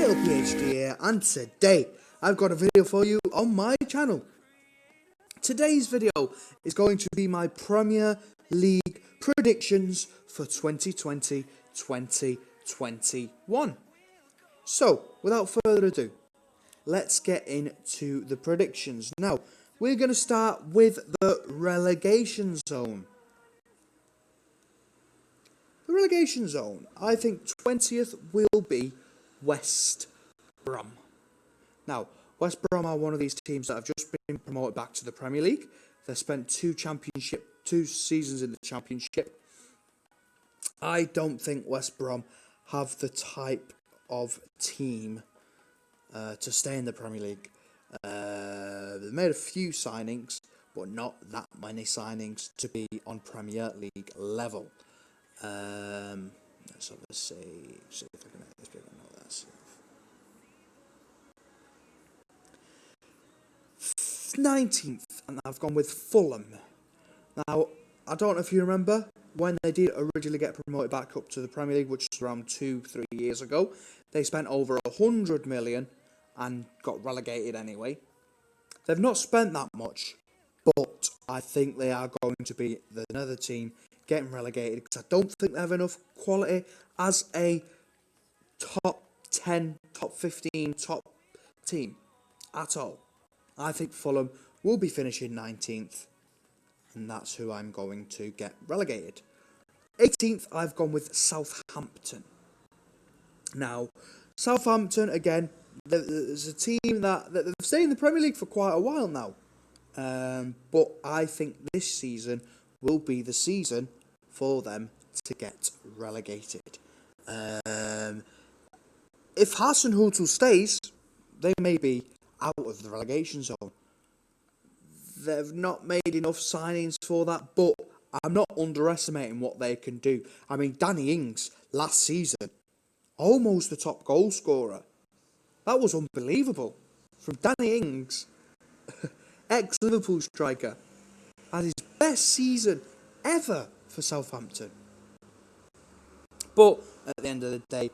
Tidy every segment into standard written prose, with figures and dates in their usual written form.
Little PhD here, and today I've got a video for you on my channel. Today's video is going to be my Premier League predictions for 2020-2021. So, without further ado, let's get into the predictions. Now, we're going to start with the relegation zone. The relegation zone, I think 20th will be West Brom. Now, West Brom are one of these teams that have just been promoted back to the Premier League. They've spent two seasons in the Championship. I don't think West Brom have the type of team to stay in the Premier League. They've made a few signings, but not that many signings to be on Premier League level. So let's see if I can make this bigger. No, that's 19th, and I've gone with Fulham. Now, I don't know if you remember when they did originally get promoted back up to the Premier League, which was around 2-3 years ago. They spent over 100 million and got relegated anyway. They've not spent that much, but I think they are going to be another team getting relegated because I don't think they have enough quality as a top 10, top 15, top team at all. I think Fulham will be finishing 19th, and that's who I'm going to get relegated. 18th, I've gone with Southampton. Now, Southampton, again, there's a team that they've stayed in the Premier League for quite a while now. But I think this season will be the season for them to get relegated. If Hasenhüttl stays, they may be out of the relegation zone. They've not made enough signings for that, but I'm not underestimating what they can do. I mean, Danny Ings last season, almost the top goal scorer. That was unbelievable. From Danny Ings, ex-Liverpool striker, had his best season ever for Southampton. But at the end of the day,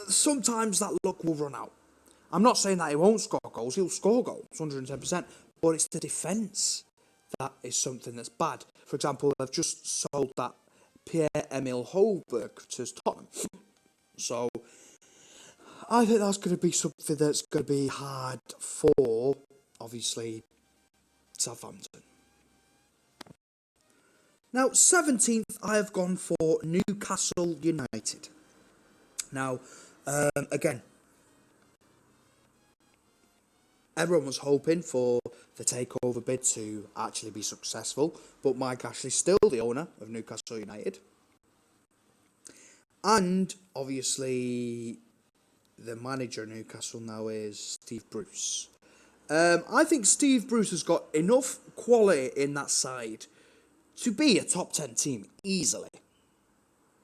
sometimes that luck will run out. I'm not saying that he won't score goals. He'll score goals, 110%. But it's the defence that is something that's bad. For example, they've just sold that Pierre-Emile Højbjerg to Tottenham. So, I think that's going to be something that's going to be hard for, obviously, Southampton. Now, 17th, I have gone for Newcastle United. Now, again, everyone was hoping for the takeover bid to actually be successful, but Mike Ashley's still the owner of Newcastle United. And, obviously, the manager of Newcastle now is Steve Bruce. I think Steve Bruce has got enough quality in that side to be a top 10 team easily.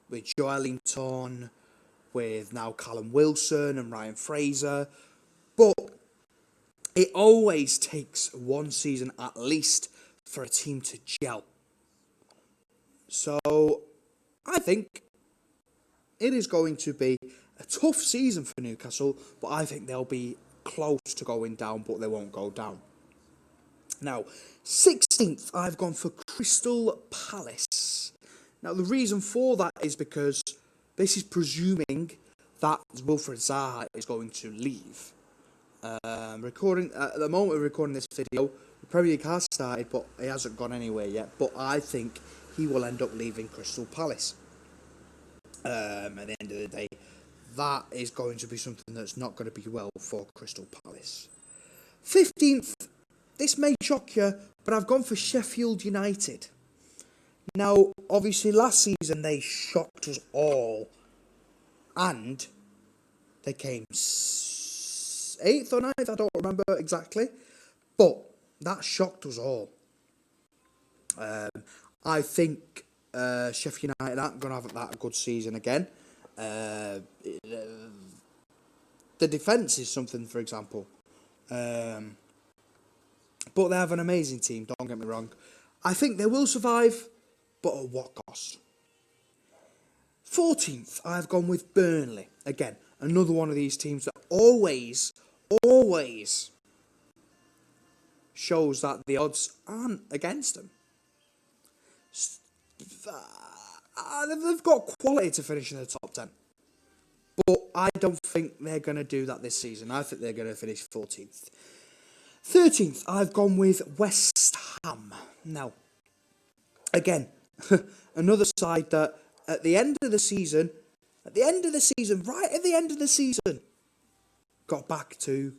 With Joelinton, with now Callum Wilson and Ryan Fraser. But it always takes one season at least for a team to gel. So, I think it is going to be a tough season for Newcastle, but I think they'll be close to going down, but they won't go down. Now, 16th, I've gone for Crystal Palace. Now, the reason for that is because this is presuming that Wilfried Zaha is going to leave. At the moment we're recording this video, the Premier League has started, but he hasn't gone anywhere yet. But I think he will end up leaving Crystal Palace. At the end of the day, that is going to be something that's not going to be well for Crystal Palace. 15th, this may shock you, but I've gone for Sheffield United. Now, obviously, last season they shocked us all, and they came 8th or 9th, I don't remember exactly, but that shocked us all. I think Sheffield United aren't going to have that good season again. The defence is something, for example. But they have an amazing team, don't get me wrong. I think they will survive, but at what cost? 14th, I've gone with Burnley. Again, another one of these teams that always shows that the odds aren't against them. They've got quality to finish in the top 10. But I don't think they're going to do that this season. I think they're going to finish 14th. 13th, I've gone with West Ham. Now, again, another side that at the end of the season, right at the end of the season, got back to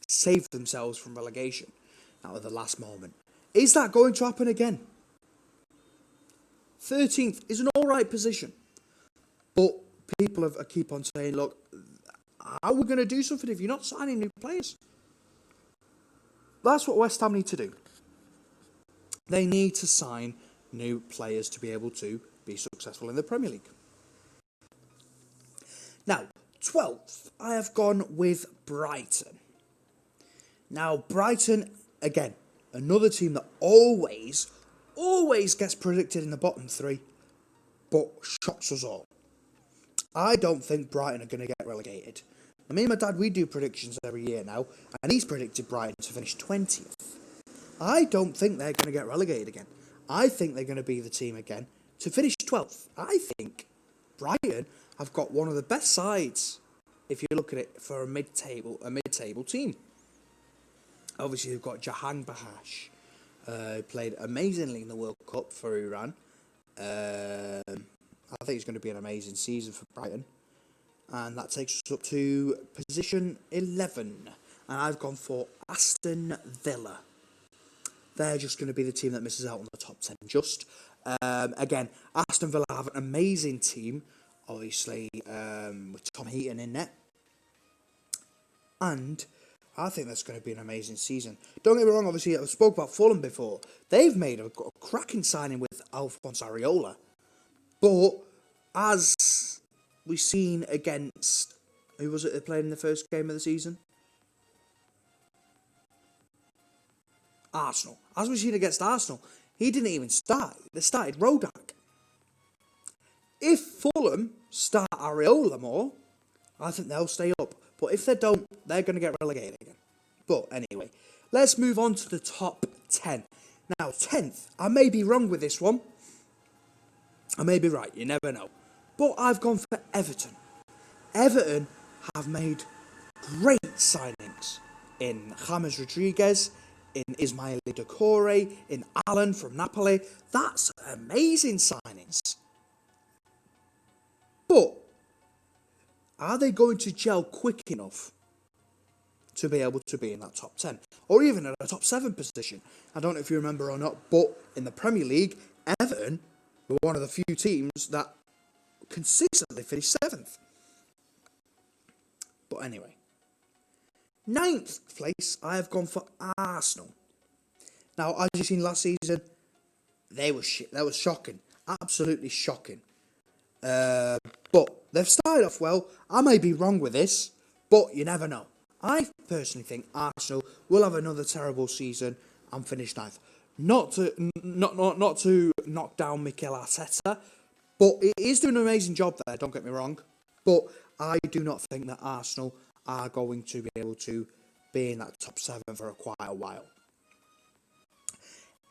save themselves from relegation out of the last moment. Is that going to happen again? 13th is an alright position. But people keep on saying, look, how are we going to do something if you're not signing new players? That's what West Ham need to do. They need to sign new players to be able to be successful in the Premier League. Now, 12th, I have gone with Brighton. Now, Brighton, again, another team that always gets predicted in the bottom three, but shocks us all. I don't think Brighton are going to get relegated. Me and my dad, we do predictions every year now, and he's predicted Brighton to finish 20th. I don't think they're going to get relegated again. I think they're going to be the team again to finish 12th. I think Brighton have got one of the best sides, if you look at it, for a mid-table team. Obviously, they've got Jahan Bahash, played amazingly in the World Cup for Iran. I think it's going to be an amazing season for Brighton. And that takes us up to position 11. And I've gone for Aston Villa. They're just going to be the team that misses out on the top 10 just. Again, Aston Villa have an amazing team, obviously, with Tom Heaton in net. And I think that's going to be an amazing season. Don't get me wrong, obviously, I spoke about Fulham before. They've made a cracking signing with Alphonse Areola. But as we've seen against, who was it that played in the first game of the season? Arsenal. As we've seen against Arsenal, he didn't even start. They started Rodak. If Fulham start Areola more, I think they'll stay up. But if they don't, they're going to get relegated again. But anyway, let's move on to the top 10. Now, 10th, I may be wrong with this one. I may be right, you never know. But I've gone for Everton. Everton have made great signings in James Rodriguez, in Ismail Decore, in Allen from Napoli. That's amazing signings. But are they going to gel quick enough to be able to be in that top 10? Or even in a top 7 position? I don't know if you remember or not, but in the Premier League, Everton were one of the few teams that consistently finished 7th. But anyway, 9th place, I have gone for Arsenal. Now, as you've seen last season, they were shit. That was shocking. Absolutely shocking. But they've started off well. I may be wrong with this, but you never know. I personally think Arsenal will have another terrible season and finish 9th. Not to knock down Mikel Arteta, but he is doing an amazing job there, don't get me wrong. But I do not think that Arsenal are going to be able to be in that top 7 for quite a while.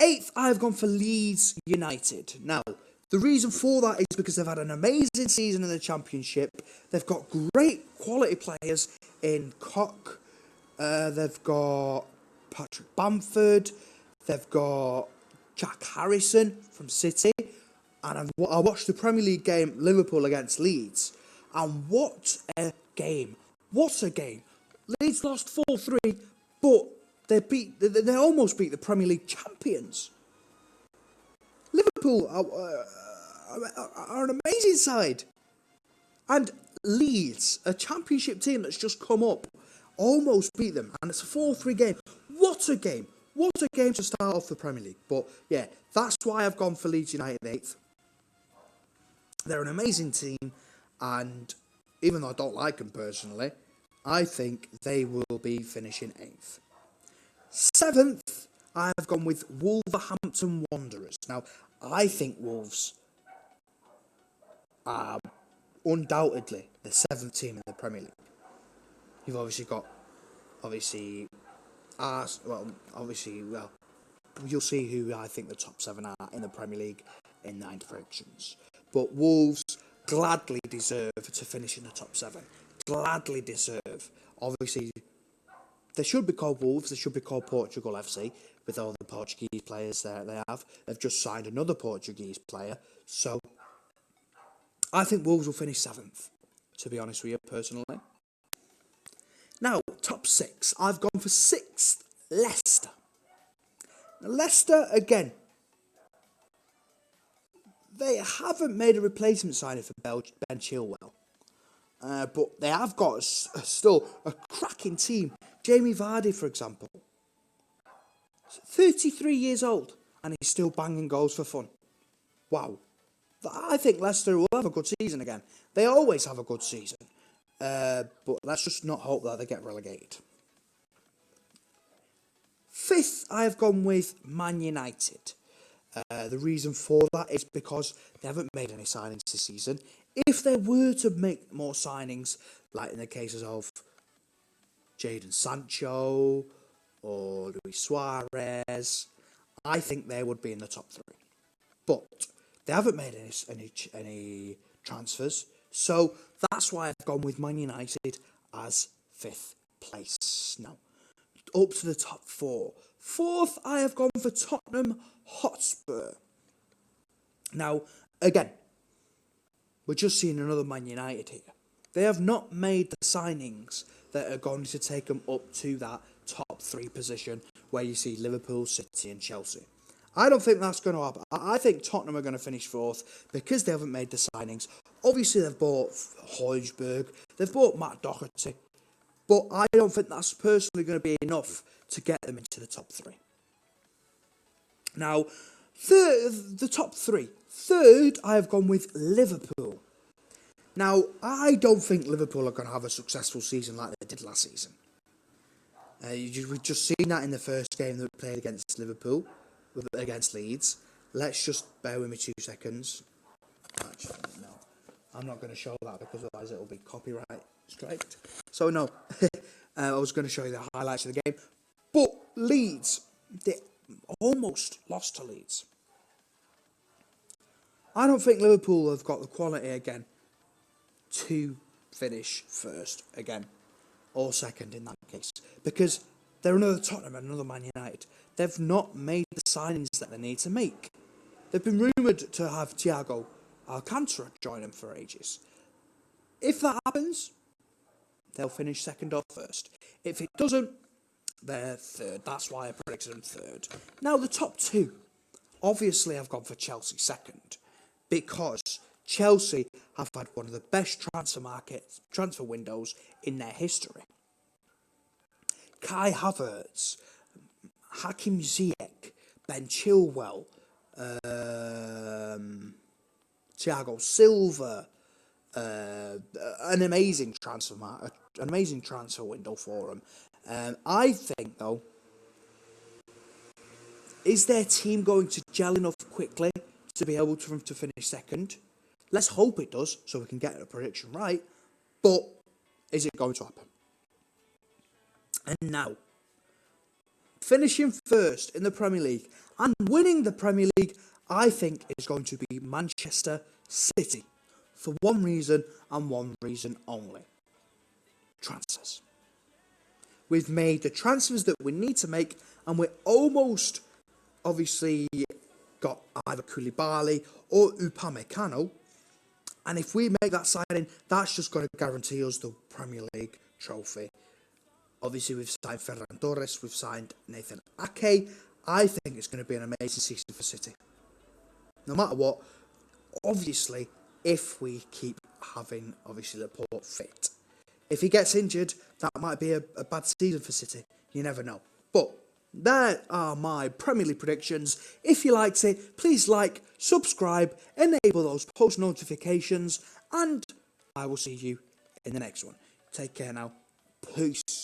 8th, I've gone for Leeds United. Now, the reason for that is because they've had an amazing season in the Championship. They've got great quality players in Koch. They've got Patrick Bamford. They've got Jack Harrison from City. And I watched the Premier League game, Liverpool against Leeds. And what a game. What a game. Leeds lost 4-3, but they almost beat the Premier League champions. Liverpool are an amazing side. And Leeds, a Championship team that's just come up, almost beat them. And it's a 4-3 game. What a game. What a game to start off the Premier League. But yeah, that's why I've gone for Leeds United 8th. They're an amazing team. And even though I don't like them personally, I think they will be finishing 8th. 7th, I have gone with Wolverhampton Wanderers. Now, I think Wolves are undoubtedly the 7th team in the Premier League. You've obviously got, you'll see who I think the top 7 are in the Premier League in 9 predictions. But Wolves gladly deserve to finish in the top 7. Gladly deserve. Obviously, they should be called Wolves. They should be called Portugal FC with all the Portuguese players there they have. They've just signed another Portuguese player. So, I think Wolves will finish 7th, to be honest with you, personally. Now, top 6. I've gone for 6th, Leicester. Now, Leicester, again, they haven't made a replacement signing for Ben Chilwell. But they have got still a cracking team. Jamie Vardy, for example. 33 years old, and he's still banging goals for fun. Wow. I think Leicester will have a good season again. They always have a good season. But let's just not hope that they get relegated. 5th, I have gone with Man United. The reason for that is because they haven't made any signings this season. If they were to make more signings, like in the cases of Jadon Sancho or Luis Suarez, I think they would be in the top 3. But they haven't made any transfers, so that's why I've gone with Man United as 5th place. Now, up to the top 4. 4th, I have gone for Tottenham Hotspur. Now, again, we're just seeing another Man United here. They have not made the signings that are going to take them up to that top 3 position where you see Liverpool, City and Chelsea. I don't think that's going to happen. I think Tottenham are going to finish 4th because they haven't made the signings. Obviously, they've bought Højbjerg, they've bought Matt Doherty, but I don't think that's personally going to be enough to get them into the top 3. Now, the top 3. 3rd, I have gone with Liverpool. Now, I don't think Liverpool are going to have a successful season like they did last season. We've just seen that in the first game that we played against Liverpool, against Leeds. Let's just bear with me 2 seconds. Actually, no. I'm not going to show that because otherwise it will be copyright striked. So, no. I was going to show you the highlights of the game. But Leeds, they almost lost to Leeds. I don't think Liverpool have got the quality again to finish 1st again, or 2nd in that case, because they're another Tottenham and another Man United. They've not made the signings that they need to make. They've been rumoured to have Thiago Alcantara join them for ages. If that happens, they'll finish 2nd or 1st. If it doesn't, they're 3rd. That's why I predicted them 3rd. Now, the top 2. Obviously, I've gone for Chelsea 2nd, because Chelsea have had one of the best transfer windows in their history. Kai Havertz, Hakim Ziyech, Ben Chilwell, Thiago Silva, an amazing transfer window for them. I think, though, is their team going to gel enough quickly to be able to finish 2nd? Let's hope it does, so we can get a prediction right. But is it going to happen? And now, finishing 1st in the Premier League and winning the Premier League, I think is going to be Manchester City. For one reason and one reason only. Transfers. We've made the transfers that we need to make, and we're almost, obviously, got either Koulibaly or Upamecano. And if we make that signing, that's just going to guarantee us the Premier League trophy. Obviously, we've signed Ferran Torres, we've signed Nathan Ake. I think it's going to be an amazing season for City. No matter what, obviously, if we keep having, obviously, Laporte fit. If he gets injured, that might be a bad season for City. You never know. But there are my Premier League predictions. If you liked it, please like, subscribe, enable those post notifications, and I will see you in the next one. Take care now. Peace.